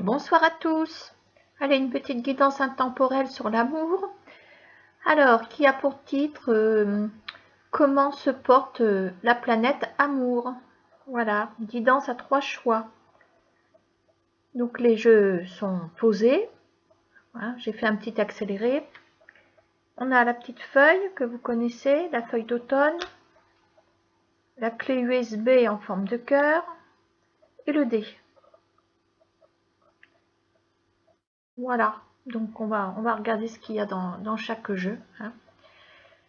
Bonsoir à tous. Allez, une petite guidance intemporelle sur l'amour. Alors, qui a pour titre comment se porte la planète Amour. Voilà, guidance à 3 choix. Donc les jeux sont posés. Voilà, j'ai fait un petit accéléré. On a la petite feuille que vous connaissez, la feuille d'automne, la clé USB en forme de cœur et le dé. Voilà, donc on va regarder ce qu'il y a dans chaque jeu. Hein.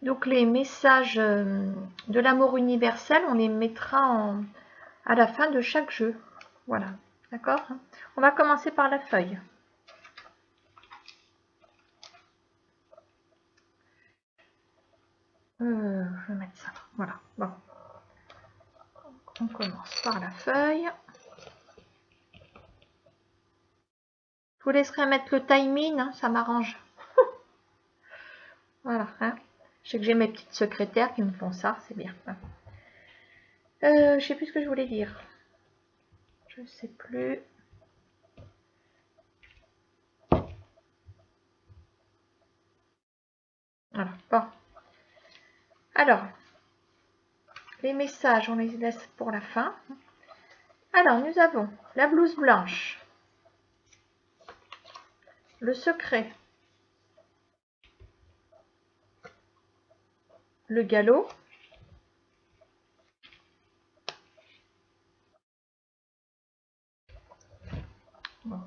Donc les messages de l'amour universel, on les mettra à la fin de chaque jeu. Voilà, d'accord? On va commencer par la feuille. Je vais mettre ça. Voilà, bon. On commence par la feuille. Je vous laisserai mettre le timing, hein, ça m'arrange. Voilà, hein. Je sais que j'ai mes petites secrétaires qui me font ça, c'est bien. Je sais plus ce que je voulais dire. Je sais plus. Voilà, bon. Alors, les messages, on les laisse pour la fin. Alors, nous avons la blouse blanche, le secret, le galop, bon.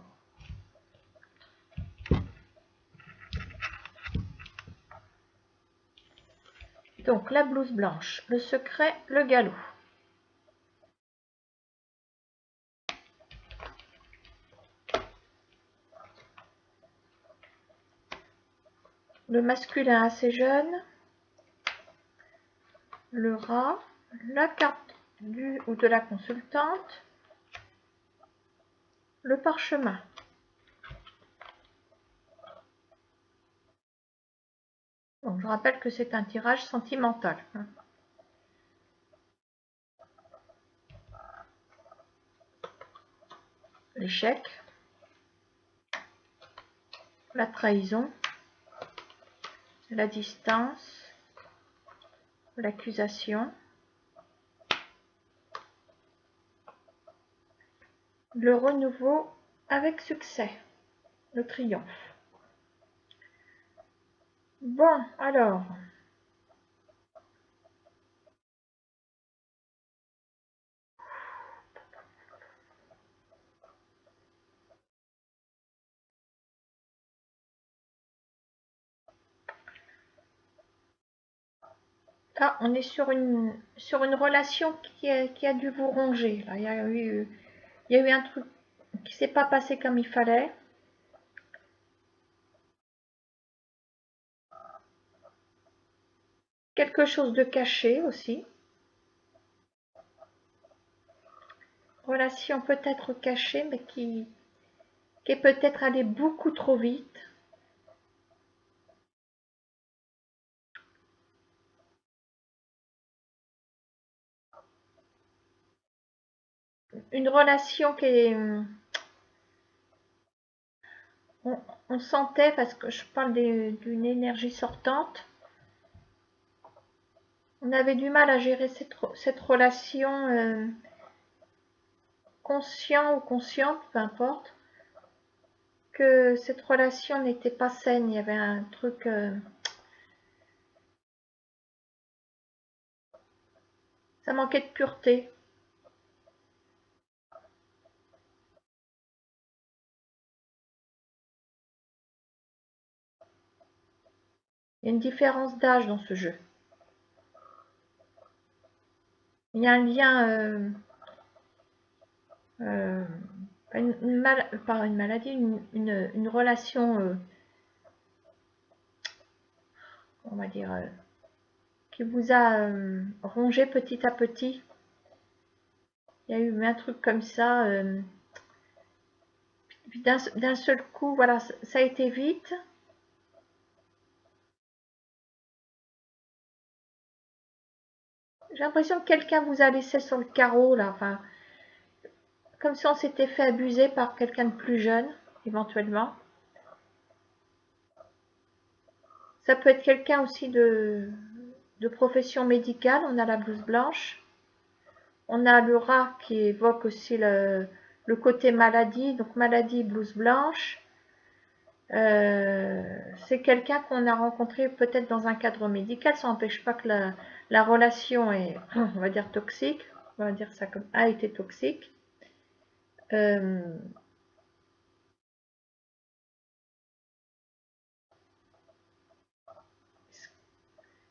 Donc la blouse blanche, le secret, le galop. Le masculin assez jeune, le rat, la carte du ou de la consultante, le parchemin. Donc, je rappelle que c'est un tirage sentimental. L'échec, la trahison, la distance, l'accusation, le renouveau avec succès, le triomphe. Bon, alors, là, on est sur une relation qui a dû vous ronger. Là. Il y a eu un truc qui ne s'est pas passé comme il fallait. Quelque chose de caché aussi. Relation peut-être cachée, mais qui est peut-être allée beaucoup trop vite. Une relation qui est... On sentait, parce que je parle d'une énergie sortante, on avait du mal à gérer cette relation conscient ou consciente, peu importe, que cette relation n'était pas saine. Il y avait un truc... ça manquait de pureté. Il y a une différence d'âge dans ce jeu. Il y a un lien... pas une maladie, une relation, on va dire, qui vous a rongé petit à petit. Il y a eu un truc comme ça. D'un seul coup, voilà, ça a été vite. J'ai l'impression que quelqu'un vous a laissé sur le carreau, là. Enfin, comme si on s'était fait abuser par quelqu'un de plus jeune, éventuellement. Ça peut être quelqu'un aussi de profession médicale. On a la blouse blanche. On a le rat qui évoque aussi le côté maladie, donc maladie, blouse blanche. C'est quelqu'un qu'on a rencontré peut-être dans un cadre médical, ça n'empêche pas que la relation est, on va dire, toxique, on va dire ça comme a été toxique.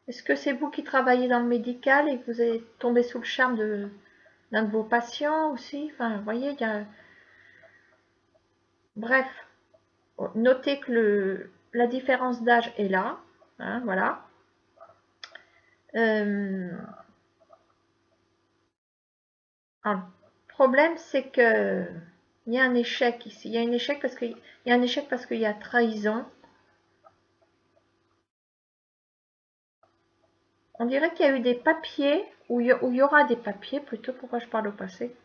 Est-ce que c'est vous qui travaillez dans le médical et que vous êtes tombé sous le charme d'un de vos patients aussi? Enfin, vous voyez, il y a... Bref, notez que la différence d'âge est là, hein, voilà. Le problème, c'est que il y a un échec ici. Il y a un échec parce qu'il y a trahison. On dirait qu'il y a eu des papiers, ou il y aura des papiers, plutôt, pourquoi je parle au passé,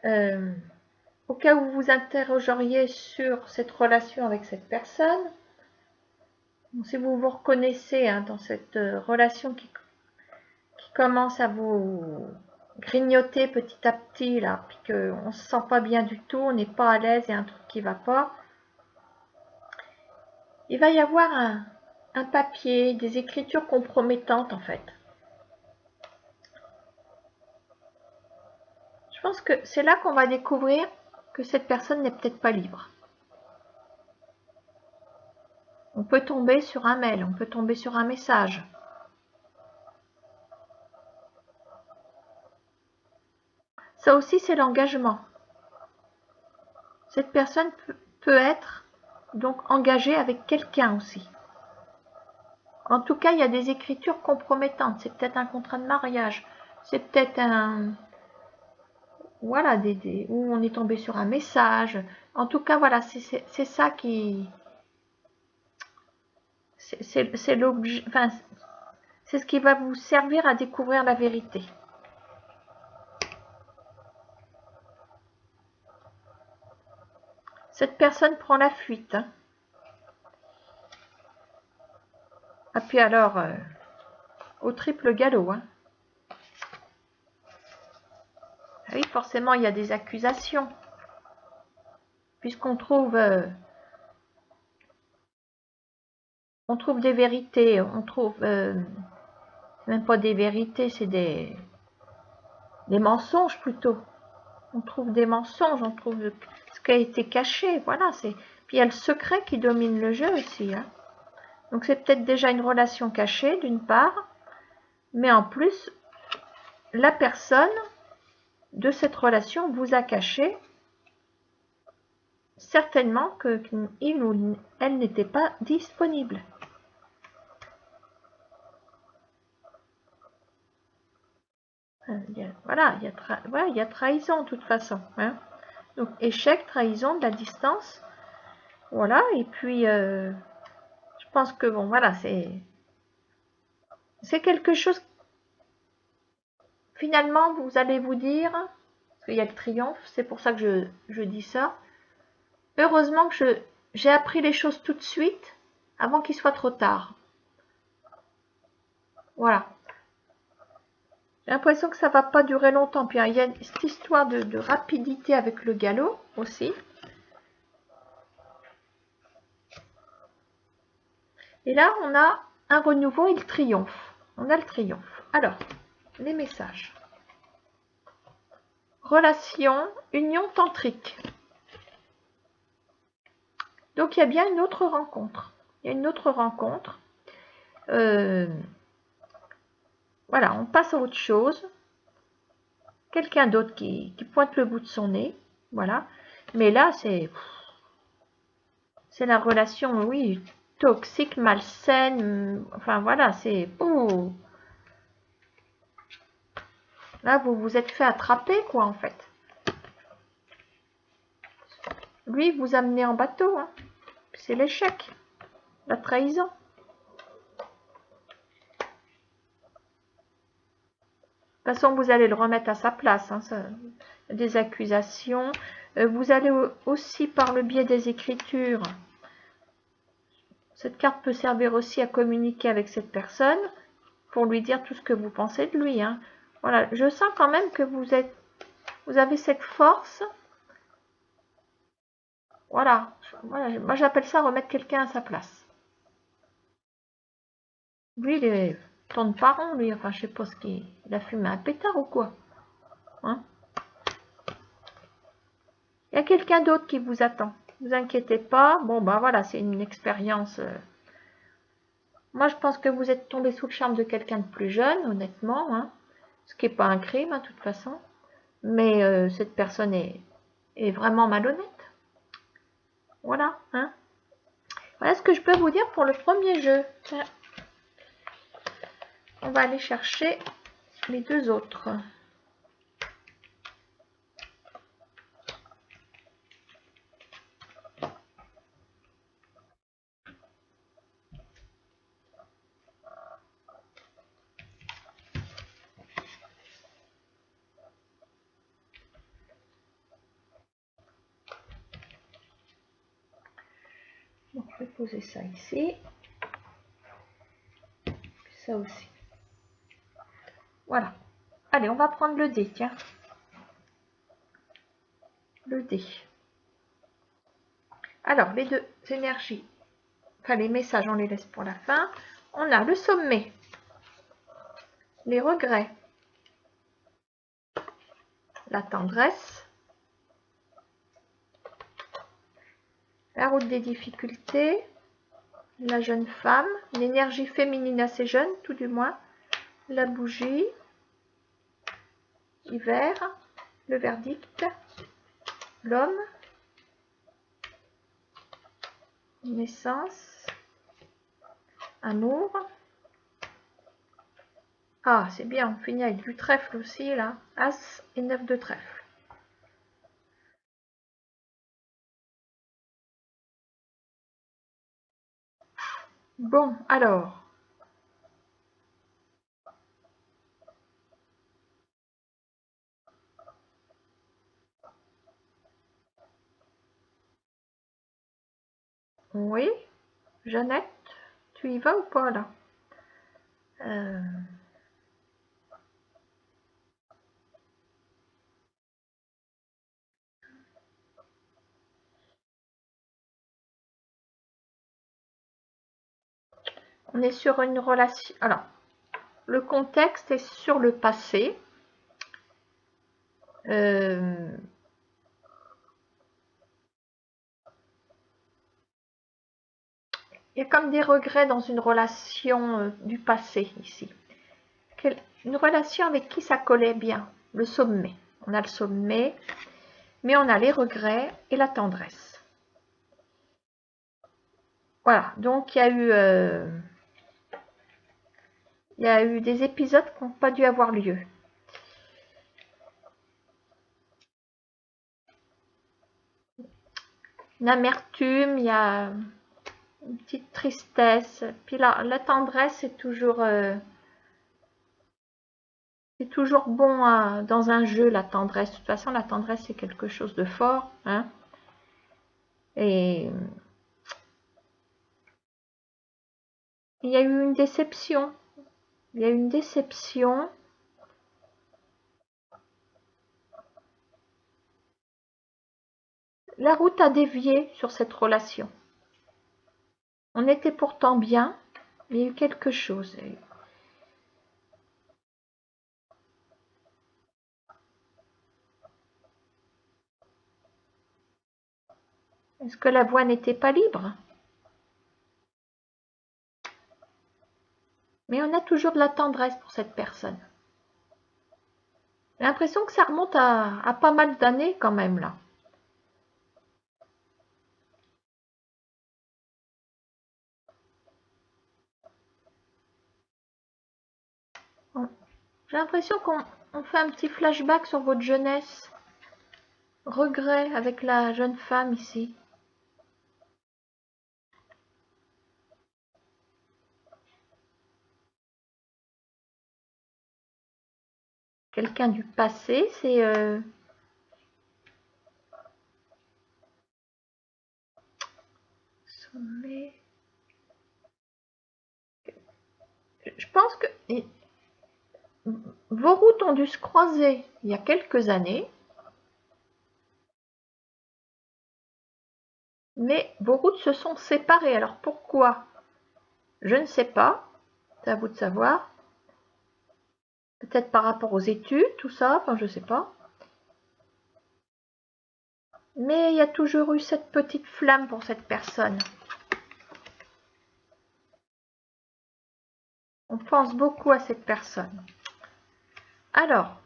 au cas où vous vous interrogeriez sur cette relation avec cette personne. Si vous vous reconnaissez hein, dans cette relation qui commence à vous grignoter petit à petit, là, puis qu'on ne se sent pas bien du tout, on n'est pas à l'aise, il y a un truc qui ne va pas, il va y avoir un papier, des écritures compromettantes en fait. Je pense que c'est là qu'on va découvrir que cette personne n'est peut-être pas libre. On peut tomber sur un mail, on peut tomber sur un message. Ça aussi, c'est l'engagement. Cette personne peut être donc engagée avec quelqu'un aussi. En tout cas, il y a des écritures compromettantes. C'est peut-être un contrat de mariage. C'est peut-être un... Voilà, où on est tombé sur un message. En tout cas, voilà, c'est ça qui... C'est l'objet... Enfin, c'est ce qui va vous servir à découvrir la vérité. Cette personne prend la fuite. Hein. Et puis alors, au triple galop. Hein. Oui, forcément, il y a des accusations. Puisqu'on trouve... on trouve des vérités, on trouve... même pas des vérités, c'est des mensonges plutôt. On trouve des mensonges, on trouve ce qui a été caché, voilà. Puis il y a le secret qui domine le jeu aussi. Hein. Donc c'est peut-être déjà une relation cachée d'une part, mais en plus, la personne de cette relation vous a caché certainement qu'il ou elle n'était pas disponible. Voilà, il y a trahison de toute façon. Hein. Donc échec, trahison, de la distance. Voilà, et puis je pense que bon, voilà, c'est quelque chose. Finalement, vous allez vous dire, parce qu'il y a le triomphe, c'est pour ça que je dis ça. Heureusement que j'ai appris les choses tout de suite, avant qu'il soit trop tard. Voilà. J'ai l'impression que ça va pas durer longtemps. Puis il y a cette histoire de rapidité avec le galop aussi. Et là, on a un renouveau et le triomphe. On a le triomphe. Alors, les messages. Relation, union tantrique. Donc, il y a bien une autre rencontre. Il y a une autre rencontre. Voilà, on passe à autre chose. Quelqu'un d'autre qui pointe le bout de son nez. Voilà. Mais là, c'est la relation, oui, toxique, malsaine. Enfin, voilà, c'est... Oh. Là, vous vous êtes fait attraper, quoi, en fait. Lui, vous amenez en bateau. Hein. C'est l'échec. La trahison. De toute façon, vous allez le remettre à sa place. Hein, ça, des accusations. Vous allez aussi par le biais des écritures. Cette carte peut servir aussi à communiquer avec cette personne pour lui dire tout ce que vous pensez de lui. Hein. Voilà, je sens quand même que vous avez cette force. Voilà, moi j'appelle ça remettre quelqu'un à sa place. Lui, il tourne pas rond, lui. Enfin, je sais pas ce qu'il a fumé un pétard ou quoi. Hein? Il y a quelqu'un d'autre qui vous attend. Ne vous inquiétez pas. Bon, ben voilà, c'est une expérience. Moi, je pense que vous êtes tombé sous le charme de quelqu'un de plus jeune, honnêtement. Hein, ce qui n'est pas un crime, hein, de toute façon. Mais cette personne est vraiment malhonnête. Voilà. Hein. Voilà ce que je peux vous dire pour le premier jeu. On va aller chercher les deux autres. Donc, je vais poser ça ici. Ça aussi. Voilà. Allez, on va prendre le dé, tiens. Le dé. Alors, les deux énergies, enfin les messages, on les laisse pour la fin. On a le sommet, les regrets, la tendresse, la route des difficultés, la jeune femme, l'énergie féminine assez jeune, tout du moins, la bougie, hiver, le verdict, l'homme, naissance, amour. Ah, c'est bien, on finit avec du trèfle aussi, là. As et 9 de trèfle. Bon, alors. Oui, Jeannette, tu y vas ou pas, là? On est sur une relation. Alors, le contexte est sur le passé. Il y a comme des regrets dans une relation du passé ici. Une relation avec qui ça collait bien. Le sommet. On a le sommet, mais on a les regrets et la tendresse. Voilà, donc il y a eu des épisodes qui n'ont pas dû avoir lieu. Une amertume, il y a une petite tristesse. Puis la tendresse est toujours bon dans un jeu, la tendresse. De toute façon, la tendresse, c'est quelque chose de fort. Hein. Et il y a eu une déception. Il y a eu une déception. La route a dévié sur cette relation. On était pourtant bien, mais il y a eu quelque chose. Est-ce que la voie n'était pas libre? Mais on a toujours de la tendresse pour cette personne. J'ai l'impression que ça remonte à pas mal d'années quand même là. J'ai l'impression qu'on fait un petit flashback sur votre jeunesse. Regret avec la jeune femme ici. Quelqu'un du passé, c'est sommet. Je pense que vos routes ont dû se croiser il y a quelques années, mais vos routes se sont séparées. Alors pourquoi? Je ne sais pas, c'est à vous de savoir. Peut-être par rapport aux études, tout ça, enfin je ne sais pas. Mais il y a toujours eu cette petite flamme pour cette personne. On pense beaucoup à cette personne. Alors,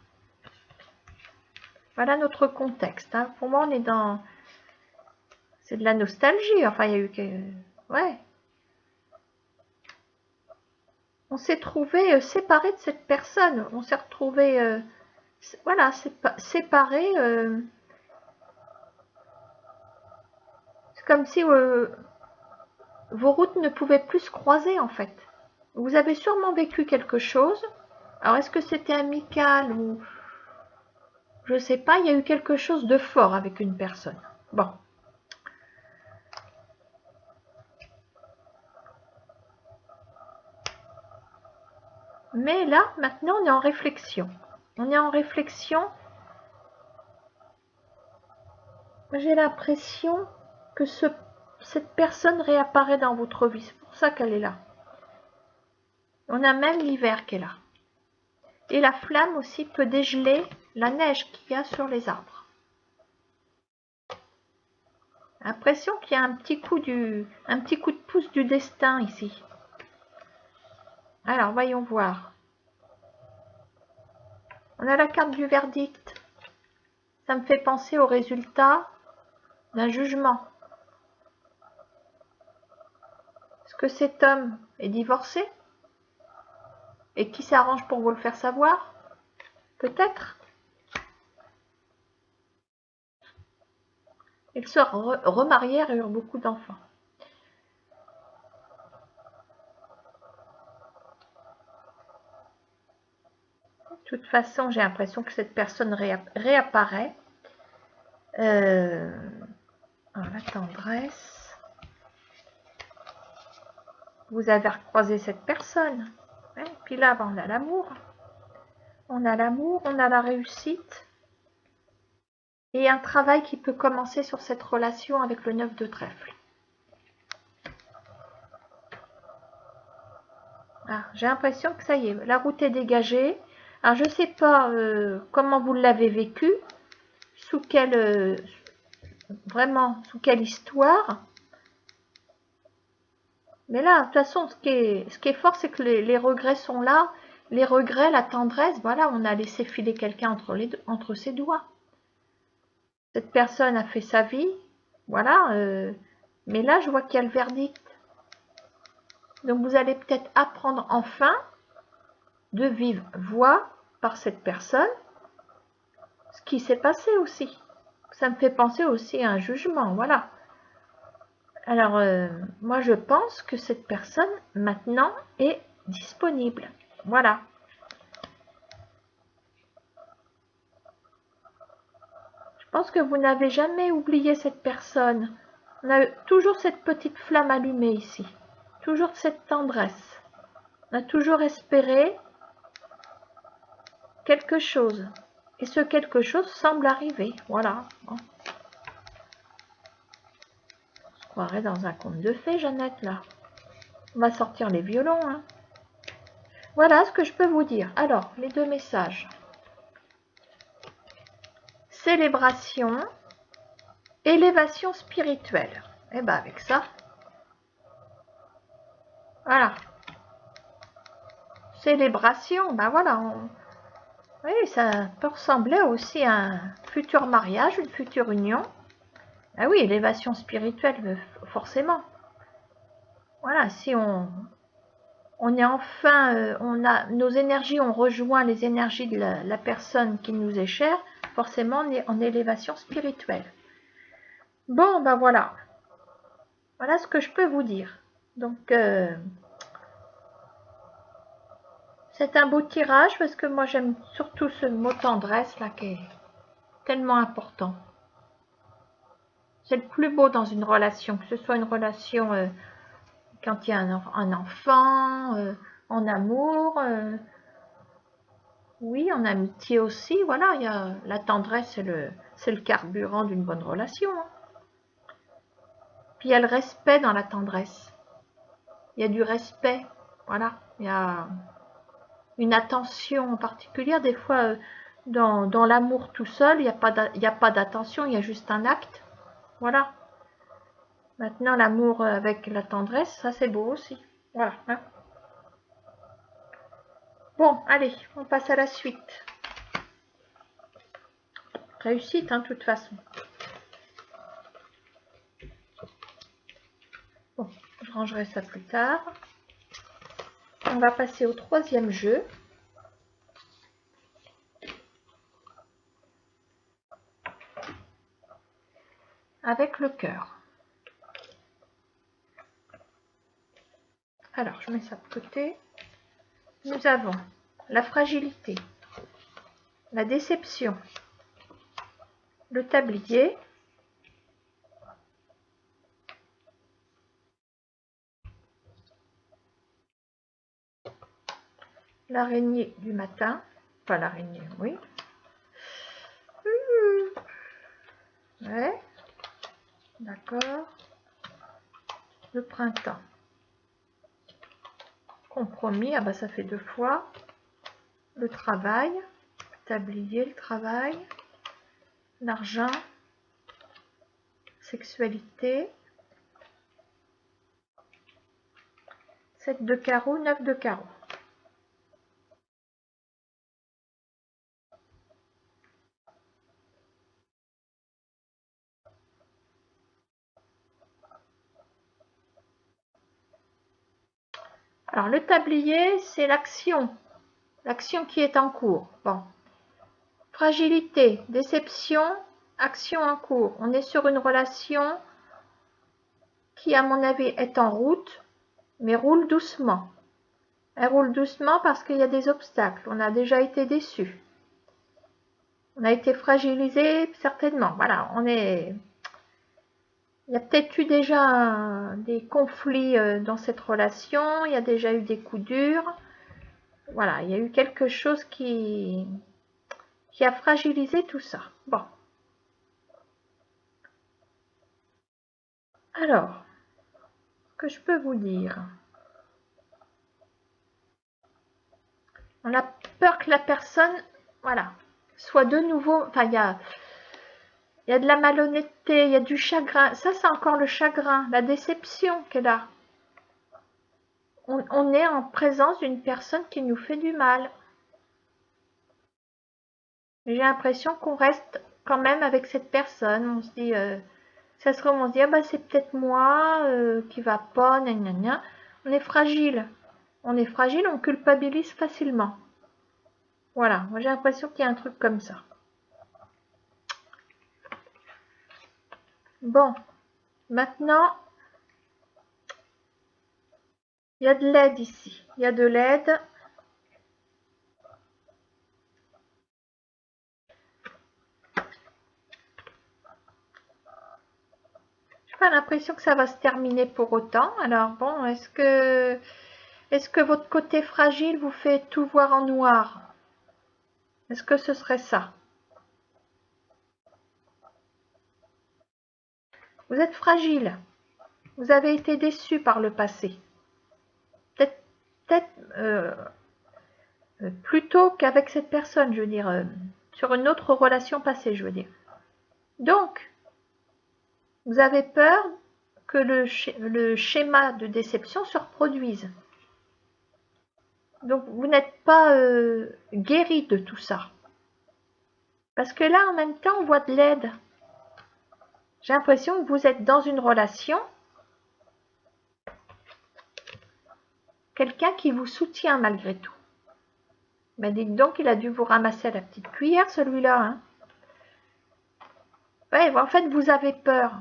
voilà notre contexte. Hein. Pour moi, on est dans... C'est de la nostalgie. Enfin, il y a eu... Ouais. On s'est trouvé séparés de cette personne. On s'est retrouvé... voilà, séparés. C'est comme si vos routes ne pouvaient plus se croiser, en fait. Vous avez sûrement vécu quelque chose. Alors, est-ce que c'était amical ou... Je sais pas, il y a eu quelque chose de fort avec une personne. Bon. Mais là, maintenant, on est en réflexion. On est en réflexion. J'ai l'impression que cette personne réapparaît dans votre vie. C'est pour ça qu'elle est là. On a même l'hiver qui est là. Et la flamme aussi peut dégeler la neige qu'il y a sur les arbres. L'impression qu'il y a un petit coup de pouce du destin ici. Alors, voyons voir. On a la carte du verdict. Ça me fait penser au résultat d'un jugement. Est-ce que cet homme est divorcé? Et qui s'arrange pour vous le faire savoir? Peut-être. Ils se remarièrent et eurent beaucoup d'enfants. De toute façon, j'ai l'impression que cette personne réapparaît. La tendresse. Vous avez recroisé cette personne. Ouais, puis là, on a l'amour. On a l'amour, on a la réussite. Et un travail qui peut commencer sur cette relation avec le 9 de trèfle. Ah, j'ai l'impression que ça y est, la route est dégagée. Alors, je ne sais pas comment vous l'avez vécu, sous quelle histoire. Mais là, de toute façon, ce qui est fort, c'est que les regrets sont là. Les regrets, la tendresse, voilà, on a laissé filer quelqu'un entre ses doigts. Cette personne a fait sa vie, voilà. Mais là, je vois qu'il y a le verdict. Donc, vous allez peut-être apprendre enfin de vivre voix par cette personne ce qui s'est passé aussi. Ça me fait penser aussi à un jugement, voilà. Alors, moi, je pense que cette personne, maintenant, est disponible. Voilà. Je pense que vous n'avez jamais oublié cette personne. On a toujours cette petite flamme allumée ici. Toujours cette tendresse. On a toujours espéré quelque chose. Et ce quelque chose semble arriver. Voilà. Bon. On se croirait dans un conte de fées, Jeannette, là. On va sortir les violons, hein. Voilà ce que je peux vous dire. Alors, les deux messages. Célébration, élévation spirituelle. Et bien avec ça, voilà. Célébration, ben voilà. Oui, ça peut ressembler aussi à un futur mariage, une future union. Ah oui, élévation spirituelle, forcément. Voilà, si on est enfin, nos énergies ont rejoint les énergies de la personne qui nous est chère, forcément on est en élévation spirituelle. Bon, ben voilà. Voilà ce que je peux vous dire. Donc, c'est un beau tirage parce que moi j'aime surtout ce mot tendresse là qui est tellement important. C'est le plus beau dans une relation, que ce soit une relation quand il y a un enfant, en amour, oui, en amitié aussi. Voilà, il y a la tendresse, c'est le carburant d'une bonne relation. Hein. Puis il y a le respect dans la tendresse. Il y a du respect, voilà. Il y a une attention particulière. Des fois, dans l'amour tout seul, il n'y a pas d'attention, il y a juste un acte. Voilà. Maintenant, l'amour avec la tendresse, ça c'est beau aussi. Voilà. Hein. Bon, allez, on passe à la suite. Réussite, hein, de toute façon. Bon, je rangerai ça plus tard. On va passer au troisième jeu. Avec le cœur. Alors, je mets ça de côté. Nous avons la fragilité, la déception, le tablier, l'araignée du matin, enfin l'araignée, oui. Ouais, d'accord. Le printemps. Compromis, ah bah ça fait 2 fois. Le travail, tablier, le travail, l'argent, sexualité, 7 de carreau, 9 de carreau. Alors le tablier, c'est l'action qui est en cours. Bon. Fragilité, déception, action en cours. On est sur une relation qui, à mon avis, est en route, mais roule doucement. Elle roule doucement parce qu'il y a des obstacles. On a déjà été déçus. On a été fragilisé, certainement. Voilà, il y a peut-être eu déjà des conflits dans cette relation. Il y a déjà eu des coups durs. Voilà, il y a eu quelque chose qui a fragilisé tout ça. Bon. Alors, que je peux vous dire? On a peur que la personne, voilà, soit de nouveau, enfin, il y a de la malhonnêteté, il y a du chagrin. Ça, c'est encore le chagrin, la déception qu'elle a. On est en présence d'une personne qui nous fait du mal. J'ai l'impression qu'on reste quand même avec cette personne. On se dit, ça se trouve, on se dit, ah bah c'est peut-être moi qui va pas, gna gna gna. On est fragile. On est fragile, on culpabilise facilement. Voilà, moi j'ai l'impression qu'il y a un truc comme ça. Bon, maintenant, il y a de l'aide ici. Il y a de l'aide. Je n'ai pas l'impression que ça va se terminer pour autant. Alors bon, est-ce que votre côté fragile vous fait tout voir en noir? Est-ce que ce serait ça? Vous êtes fragile. Vous avez été déçu par le passé. Peut-être plutôt qu'avec cette personne, je veux dire, sur une autre relation passée, je veux dire. Donc, vous avez peur que le schéma de déception se reproduise. Donc, vous n'êtes pas guéri de tout ça. Parce que là, en même temps, on voit de l'aide. J'ai l'impression que vous êtes dans une relation, quelqu'un qui vous soutient malgré tout. Mais dites donc, il a dû vous ramasser à la petite cuillère, celui-là. Hein. Ouais, en fait, vous avez peur.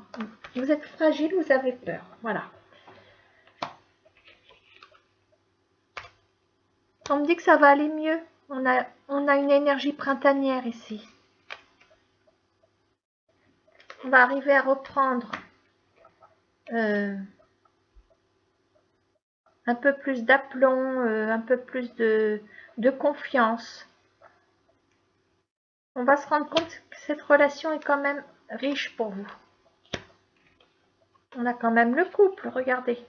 Vous êtes fragile, vous avez peur. Voilà. On me dit que ça va aller mieux. On a une énergie printanière ici. on va arriver à reprendre un peu plus d'aplomb, un peu plus de confiance. On va se rendre compte que cette relation est quand même riche pour vous. On a quand même le couple, regardez.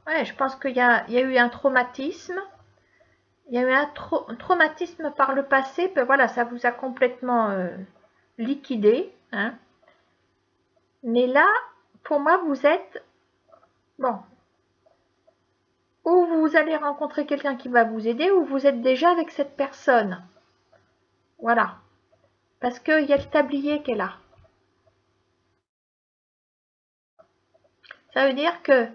Ouais, je pense qu'il y a eu un traumatisme. Il y a eu un traumatisme par le passé. Ben voilà, ça vous a complètement liquidé. Hein. Mais là, pour moi, vous êtes... Bon. Ou vous allez rencontrer quelqu'un qui va vous aider, ou vous êtes déjà avec cette personne. Voilà. Parce qu'il y a le tablier qui est là. Ça veut dire que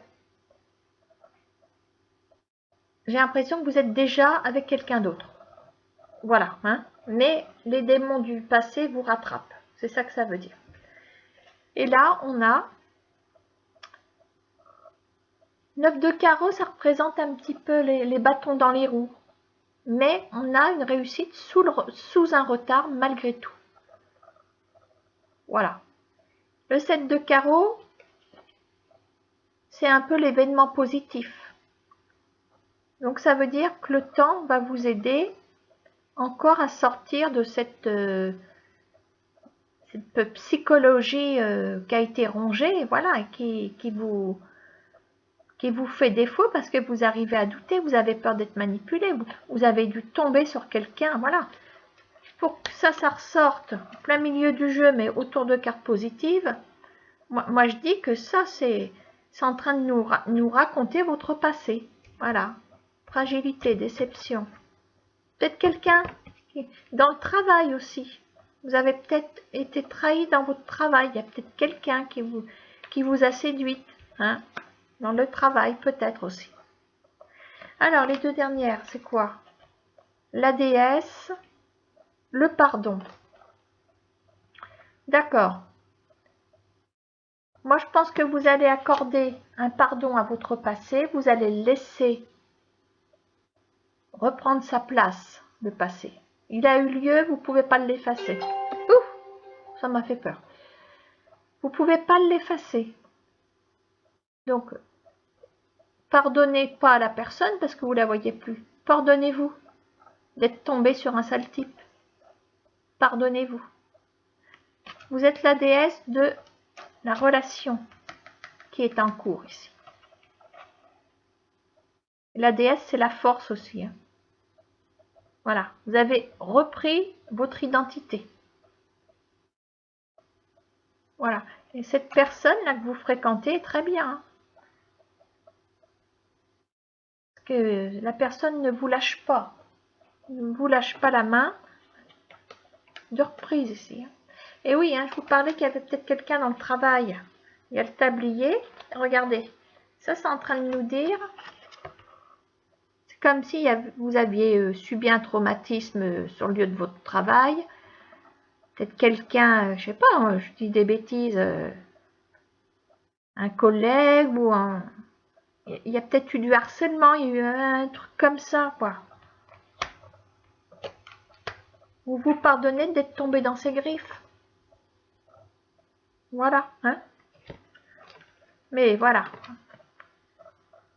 j'ai l'impression que vous êtes déjà avec quelqu'un d'autre. Voilà. Hein. Mais les démons du passé vous rattrapent. C'est ça que ça veut dire. Et là, on a 9 de carreau, ça représente un petit peu les bâtons dans les roues. Mais on a une réussite sous un retard malgré tout. Voilà. Le 7 de carreau, c'est un peu l'événement positif. Donc ça veut dire que le temps va vous aider encore à sortir de cette psychologie qui a été rongée, voilà, et qui vous fait défaut parce que vous arrivez à douter, vous avez peur d'être manipulé, vous avez dû tomber sur quelqu'un, voilà. Pour que ça ressorte en plein milieu du jeu, mais autour de cartes positives, moi je dis que ça, c'est en train de nous raconter votre passé. Voilà. Fragilité, déception. Peut-être quelqu'un dans le travail aussi. Vous avez peut-être été trahi dans votre travail. Il y a peut-être quelqu'un qui vous a séduite. Hein, dans le travail, peut-être aussi. Alors, les deux dernières, c'est quoi? La déesse, le pardon. D'accord. Moi, je pense que vous allez accorder un pardon à votre passé. Vous allez laisser reprendre sa place, le passé. Il a eu lieu, vous ne pouvez pas l'effacer. Ouf, ça m'a fait peur. Vous ne pouvez pas l'effacer. Donc, pardonnez pas à la personne parce que vous ne la voyez plus. Pardonnez-vous d'être tombé sur un sale type. Pardonnez-vous. Vous êtes la déesse de la relation qui est en cours ici. La déesse, c'est la force aussi. Hein. Voilà, vous avez repris votre identité. Voilà, et cette personne-là que vous fréquentez est très bien. Hein. Parce que la personne ne vous lâche pas. Ne vous lâche pas la main. De reprise ici. Hein. Et oui, hein, je vous parlais qu'il y avait peut-être quelqu'un dans le travail. Il y a le tablier. Regardez, ça c'est en train de nous dire... C'est comme si vous aviez subi un traumatisme sur le lieu de votre travail. Peut-être quelqu'un, je sais pas, je dis des bêtises, un collègue ou un... Il y a peut-être eu du harcèlement, il y a eu un truc comme ça, quoi. Vous vous pardonnez d'être tombé dans ses griffes. Voilà, hein. Mais voilà.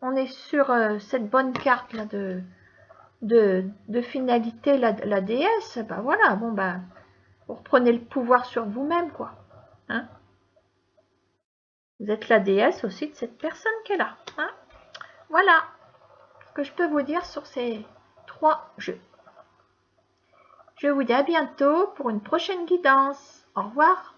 On est sur cette bonne carte là de finalité, la déesse. Ben voilà, bon ben, vous reprenez le pouvoir sur vous-même, quoi. Hein. Vous êtes la déesse aussi de cette personne qui est là. Hein. Voilà ce que je peux vous dire sur ces 3 jeux. Je vous dis à bientôt pour une prochaine guidance. Au revoir.